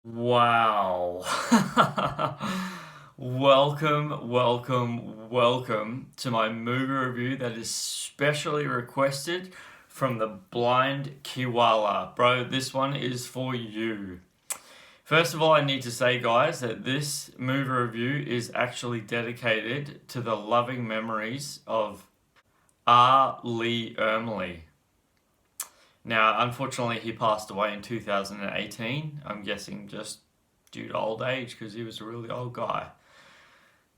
Wow. Welcome to my movie review that is specially requested from the blind Kiwala. Bro, this one is for you. First of all, I need to say, guys, that this movie review is actually dedicated to the loving memories of R.Lee.Ermey. Now, unfortunately, he passed away in 2018. I'm guessing just due to old age because he was a really old guy.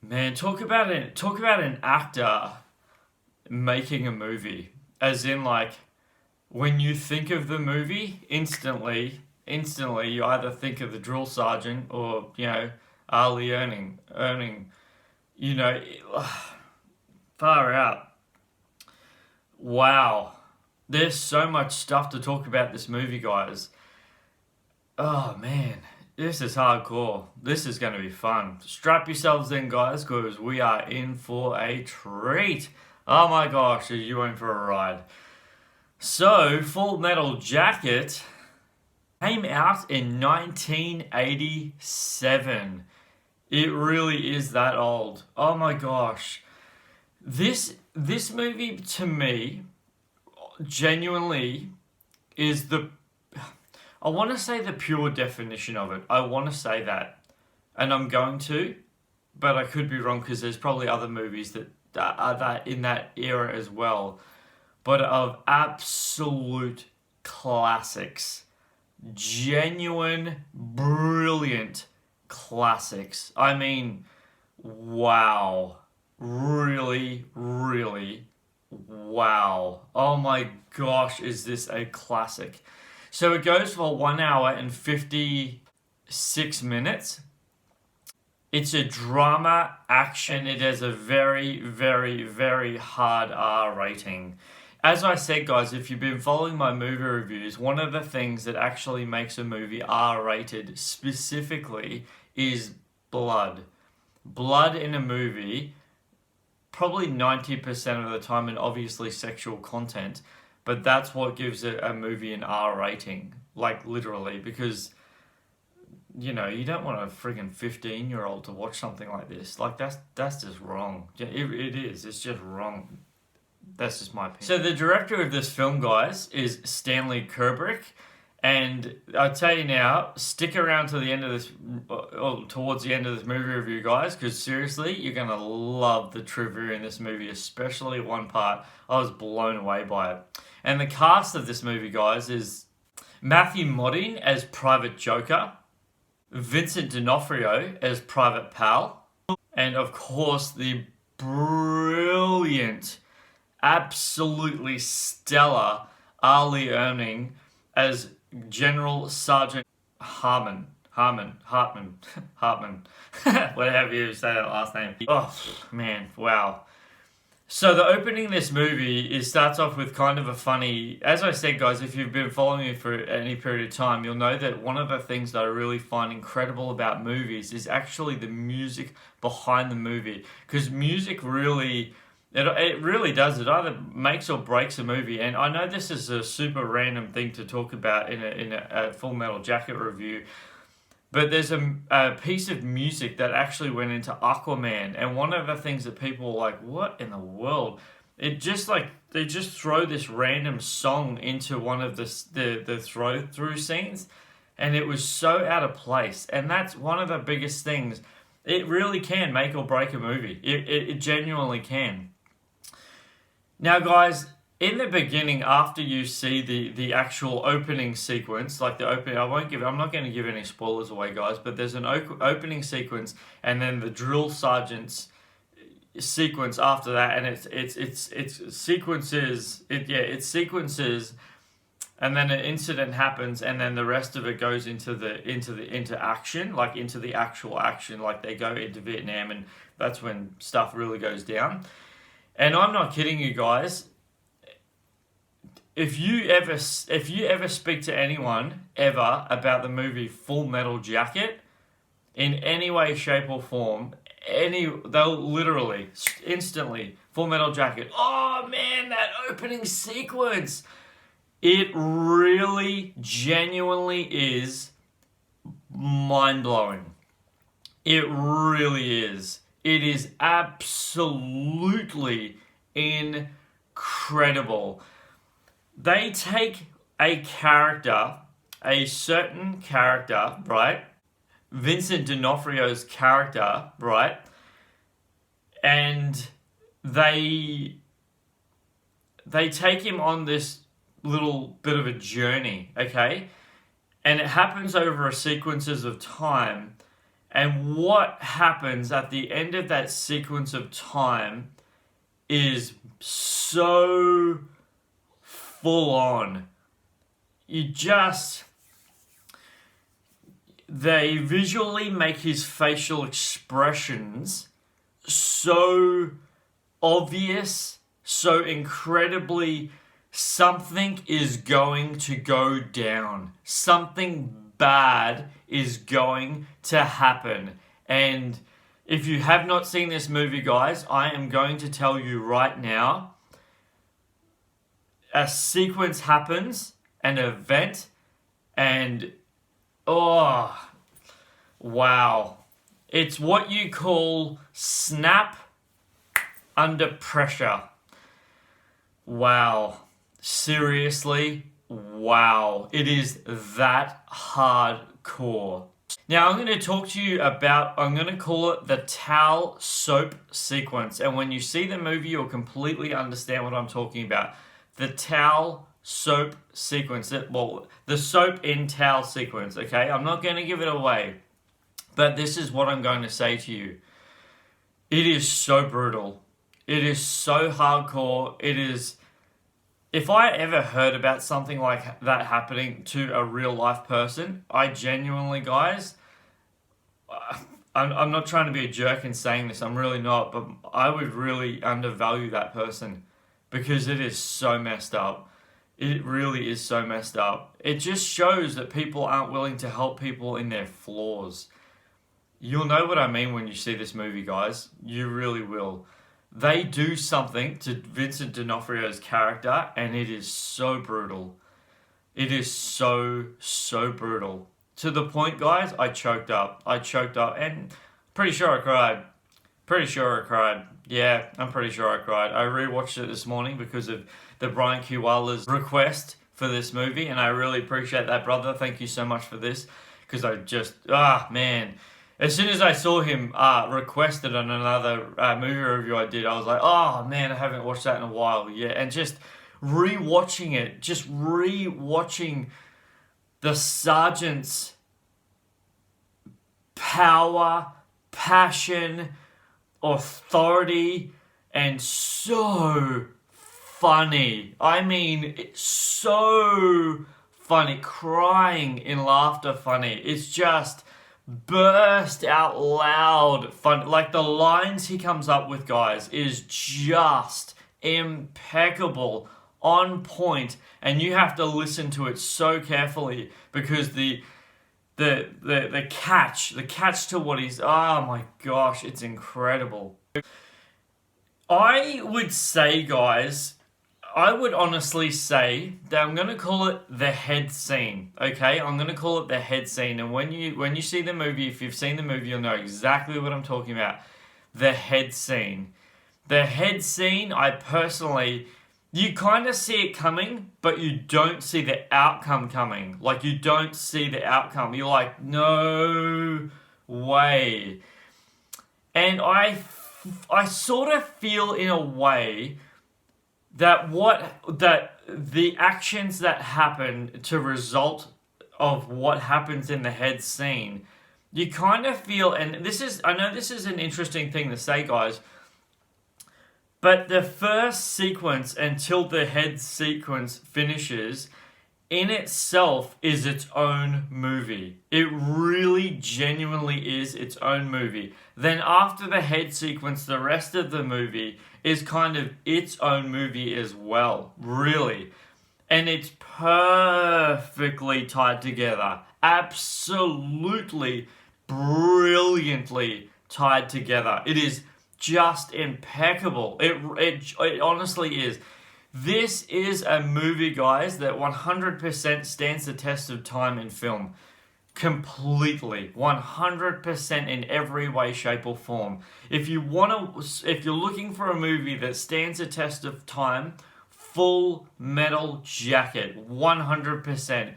Man, talk about an actor making a movie. As in, like, when you think of the movie, instantly, you either think of the drill sergeant or Ali earning. You know, far out. Wow. There's so much stuff to talk about this movie, guys. Oh man, this is hardcore. This is going to be fun. Strap yourselves in, guys, because we are in for a treat. Oh my gosh, are you in for a ride? So, Full Metal Jacket came out in 1987. It really is that old. Oh my gosh. This movie to me genuinely is I want to say the pure definition of it. I want to say that. And I'm going to, but I could be wrong because there's probably other movies that are that in that era as well. But of absolute classics. Genuine, brilliant classics. I mean, wow. Really, really, wow. Oh my gosh, is this a classic? So it goes for 1 hour and 56 minutes. It's a drama action. It has a very, very, very hard R rating. As I said, guys, if you've been following my movie reviews, one of the things that actually makes a movie R rated specifically is blood. Blood in a movie, probably 90% of the time, and obviously sexual content, but that's what gives a movie an R rating, like literally, because you don't want a friggin' 15-year-old to watch something like this. Like that's just wrong. Yeah, it is. It's just wrong. That's just my opinion. So the director of this film, guys, is Stanley Kubrick. And I tell you now, stick around to the end of this, or towards the end of this movie review, guys, because seriously, you're gonna love the trivia in this movie, especially one part. I was blown away by it. And the cast of this movie, guys, is Matthew Modine as Private Joker, Vincent D'Onofrio as Private Pal, and of course the brilliant, absolutely stellar R.Lee.Ermey as General Sergeant Hartman, whatever you say that last name. Oh man, wow. So the opening of this movie starts off with kind of a funny. As I said, guys, if you've been following me for any period of time, you'll know that one of the things that I really find incredible about movies is actually the music behind the movie, because music really. It really does. It either makes or breaks a movie. And I know this is a super random thing to talk about in a Full Metal Jacket review, but there's a piece of music that actually went into Aquaman. And one of the things that people were like, what in the world? It just like, they just throw this random song into one of the throw through scenes. And it was so out of place. And that's one of the biggest things. It really can make or break a movie. It genuinely can. Now, guys, in the beginning, after you see the actual opening sequence, like the opening, I'm not going to give any spoilers away, guys, but there's an opening sequence, and then the drill sergeant's sequence after that, and it's sequences, and then an incident happens, and then the rest of it goes into action, like into the actual action, like they go into Vietnam, and that's when stuff really goes down. And I'm not kidding you, guys. If you ever speak to anyone ever about the movie Full Metal Jacket, in any way, shape, or form, they'll literally instantly Full Metal Jacket. Oh man, that opening sequence! It really, genuinely is mind-blowing. It really is. It is absolutely incredible. They take a certain character, right? Vincent D'Onofrio's character, right? And they take him on this little bit of a journey, okay? And it happens over a sequences of time. And what happens at the end of that sequence of time is so full on. They visually make his facial expressions so obvious, so incredibly, something is going to go down. Something bad is going to happen. And if you have not seen this movie, guys, I am going to tell you right now, a sequence happens, an event, and oh, wow. It's what you call snap under pressure. Wow. Seriously, wow. It is that hardcore. Now I'm going to talk to you about, I'm going to call it the towel soap sequence. And when you see the movie, you'll completely understand what I'm talking about. The towel soap sequence. The soap in towel sequence, okay? I'm not going to give it away. But this is what I'm going to say to you. It is so brutal. It is so hardcore. It is... If I ever heard about something like that happening to a real life person, I genuinely, guys, I'm not trying to be a jerk in saying this, I'm really not, but I would really undervalue that person because it is so messed up. It really is so messed up. It just shows that people aren't willing to help people in their flaws. You'll know what I mean when you see this movie, guys. You really will. They do something to Vincent D'Onofrio's character, and it is so brutal. It is so brutal. To the point, guys, I choked up. And pretty sure I cried. Yeah, I'm pretty sure I cried. I rewatched it this morning because of the Brian Kiwala's request for this movie, and I really appreciate that, brother. Thank you so much for this, because I just, man. As soon as I saw him requested on another movie review I did, I was like, oh man, I haven't watched that in a while. Yeah, and just rewatching the sergeant's power, passion, authority, and so funny. I mean, it's so funny. Crying in laughter funny. It's just burst out loud fun. Like the lines he comes up with, guys, is just impeccable, on point, and you have to listen to it so carefully because the catch to what he's, oh my gosh, it's incredible. I would say, guys, I would honestly say that I'm going to call it the head scene, okay? I'm going to call it the head scene, and when you see the movie, if you've seen the movie, you'll know exactly what I'm talking about. The head scene. The head scene, I personally, you kind of see it coming, but you don't see the outcome coming. Like, you don't see the outcome. You're like, no way. And I sort of feel in a way that the actions that happen to result of what happens in the head scene, you kind of feel, and I know this is an interesting thing to say, guys, but the first sequence until the head sequence finishes in itself is its own movie. It really genuinely is its own movie. Then after the head sequence, the rest of the movie is kind of its own movie as well, really. And it's perfectly tied together. Absolutely brilliantly tied together. It is just impeccable. It honestly is. This is a movie, guys, that 100% stands the test of time in film. completely, 100% in every way, shape, or form. If you're looking for a movie that stands the test of time, Full Metal Jacket, 100%,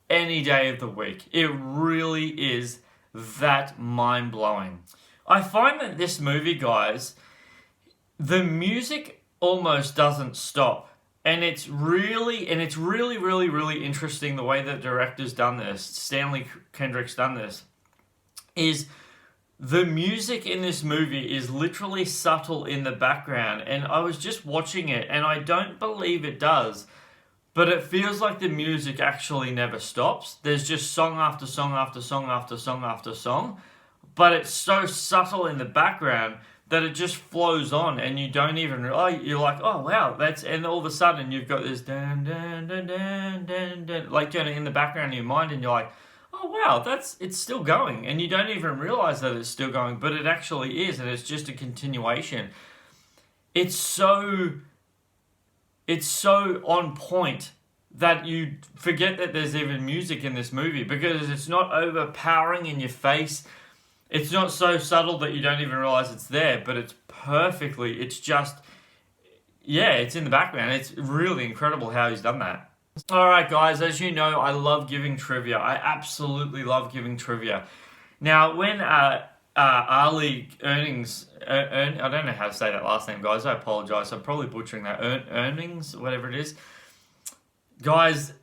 any day of the week. It really is that mind-blowing. I find that this movie, guys, the music almost doesn't stop. And it's really, really interesting the way that director's done this, Stanley Kendrick's done this, is the music in this movie is literally subtle in the background. And I was just watching it, and I don't believe it does, but it feels like the music actually never stops. There's just song after song after song after song after song, but it's so subtle in the background that it just flows on, and you don't even realize. You're like, oh wow, and all of a sudden you've got this dun dun dun dun dun dun, like in the background of your mind, and you're like, oh wow, it's still going, and you don't even realize that it's still going, but it actually is, and it's just a continuation. It's so on point that you forget that there's even music in this movie, because it's not overpowering in your face. It's not so subtle that you don't even realize it's there, but it's it's in the background. It's really incredible how he's done that. Alright guys, as you know, I love giving trivia. I absolutely love giving trivia. Now, when R.Lee.Ermey, I don't know how to say that last name, guys. I apologize. I'm probably butchering that. Earnings, whatever it is. Guys,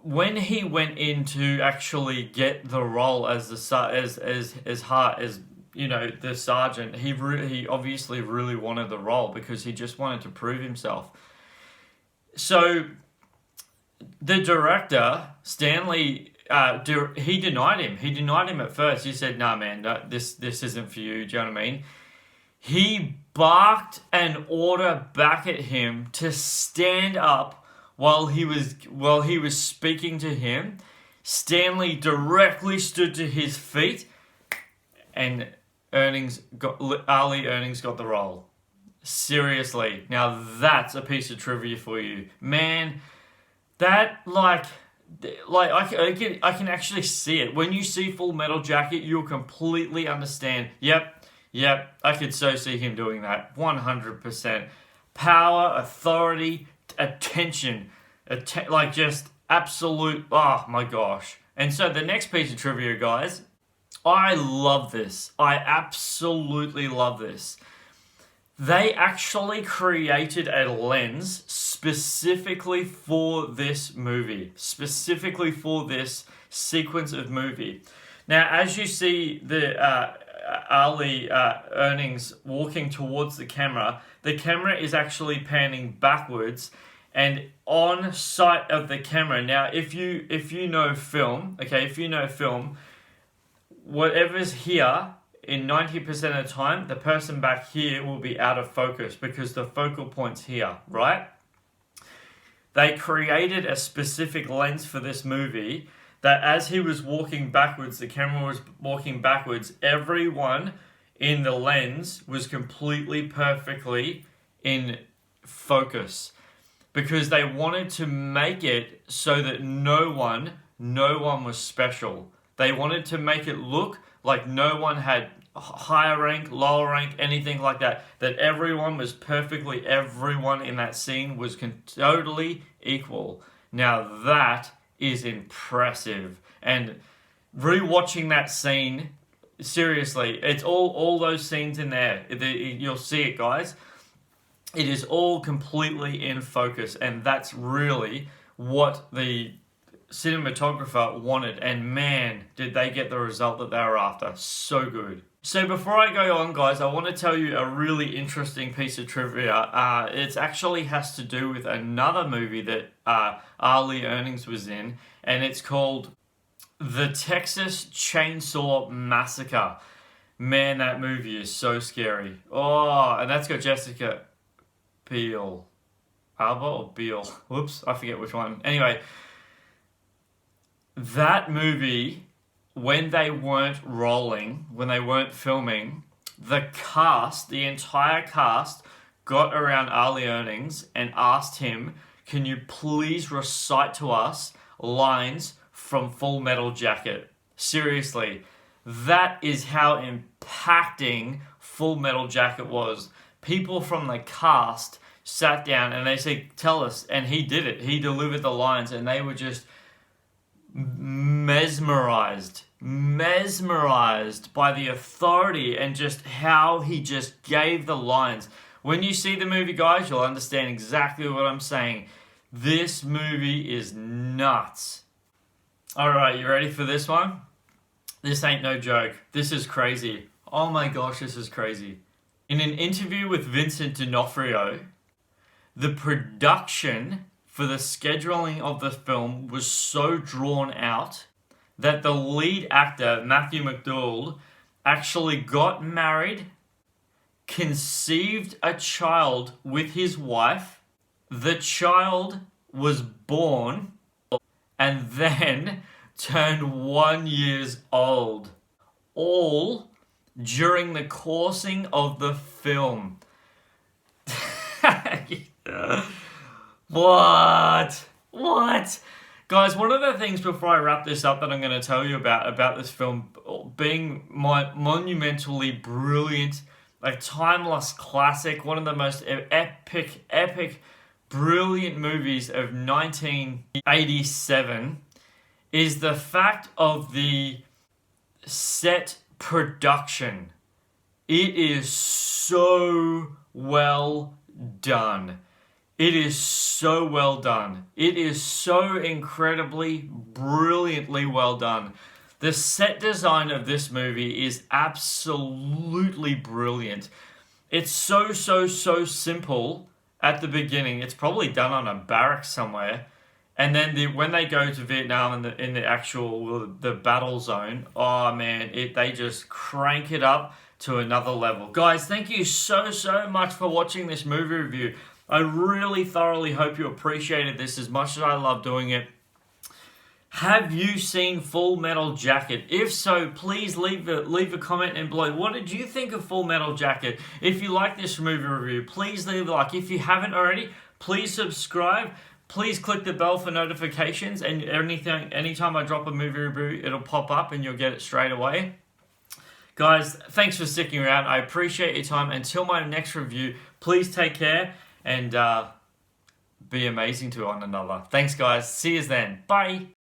when he went in to actually get the role as the sergeant, he obviously really wanted the role because he just wanted to prove himself. So the director, Stanley, he denied him. He denied him at first. He said, "Nah, man, this isn't for you." Do you know what I mean? He barked an order back at him to stand up. While he was speaking to him, Stanley directly stood to his feet, and R.Lee.Ermey got the role. Seriously, now that's a piece of trivia for you, man. That I can actually see it. When you see Full Metal Jacket, you'll completely understand. Yep, I could so see him doing that. 100%. Power, authority, attention, just absolute, oh my gosh. And so the next piece of trivia, guys, I love this. I absolutely love this. They actually created a lens specifically for this movie, specifically for this sequence of movie. Now, as you see the R.Lee.Ermey walking towards the camera is actually panning backwards and on sight of the camera. Now, if you know film, whatever's here, in 90% of the time, the person back here will be out of focus because the focal point's here, right? They created a specific lens for this movie that as he was walking backwards, the camera was walking backwards, everyone in the lens was completely perfectly in focus because they wanted to make it so that no one was special. They wanted to make it look like no one had higher rank, lower rank, anything like that. That everyone in that scene was totally equal. Now that is impressive. And rewatching that scene, seriously, it's all those scenes in there. You'll see it, guys. It is all completely in focus, and that's really what the cinematographer wanted, and man, did they get the result that they were after. So good. So before I go on, guys, I want to tell you a really interesting piece of trivia. It actually has to do with another movie that R.Lee.Ermey was in, and it's called The Texas Chainsaw Massacre. Man, that movie is so scary. Oh, and that's got Jessica Biel. Alba or Biel? Whoops, I forget which one. Anyway, that movie, when they weren't filming, the entire cast got around R.Lee.Ermey and asked him, can you please recite to us lines from Full Metal Jacket? Seriously, that is how impacting Full Metal Jacket was. People from the cast sat down and they said, tell us, and he did it. He delivered the lines, and they were just mesmerized by the authority and just how he just gave the lines. When you see the movie, guys, you'll understand exactly what I'm saying. This movie is nuts. Alright, you ready for this one? This ain't no joke. This is crazy. Oh my gosh, this is crazy. In an interview with Vincent D'Onofrio, the production for the scheduling of the film was so drawn out that the lead actor, Matthew McDowell, actually got married, conceived a child with his wife, the child was born, and then turned 1 year old. All during the coursing of the film. What? Guys, one of the things before I wrap this up that I'm going to tell you about this film being monumentally brilliant, a timeless classic, one of the most epic, brilliant movies of 1987, is the fact of the set production. It is so well done. It is so well done. It is so incredibly, brilliantly well done. The set design of this movie is absolutely brilliant. It's so simple at the beginning. It's probably done on a barracks somewhere. And then when they go to Vietnam in the actual the battle zone, oh man, they just crank it up to another level. Guys, thank you so much for watching this movie review. I really thoroughly hope you appreciated this as much as I love doing it. Have you seen Full Metal Jacket? If so, please leave a comment and below. What did you think of Full Metal Jacket? If you like this movie review, please leave a like. If you haven't already, please subscribe. Please click the bell for notifications, and anytime I drop a movie review, it'll pop up and you'll get it straight away. Guys, thanks for sticking around. I appreciate your time. Until my next review, please take care and be amazing to one another. Thanks, guys. See you then. Bye.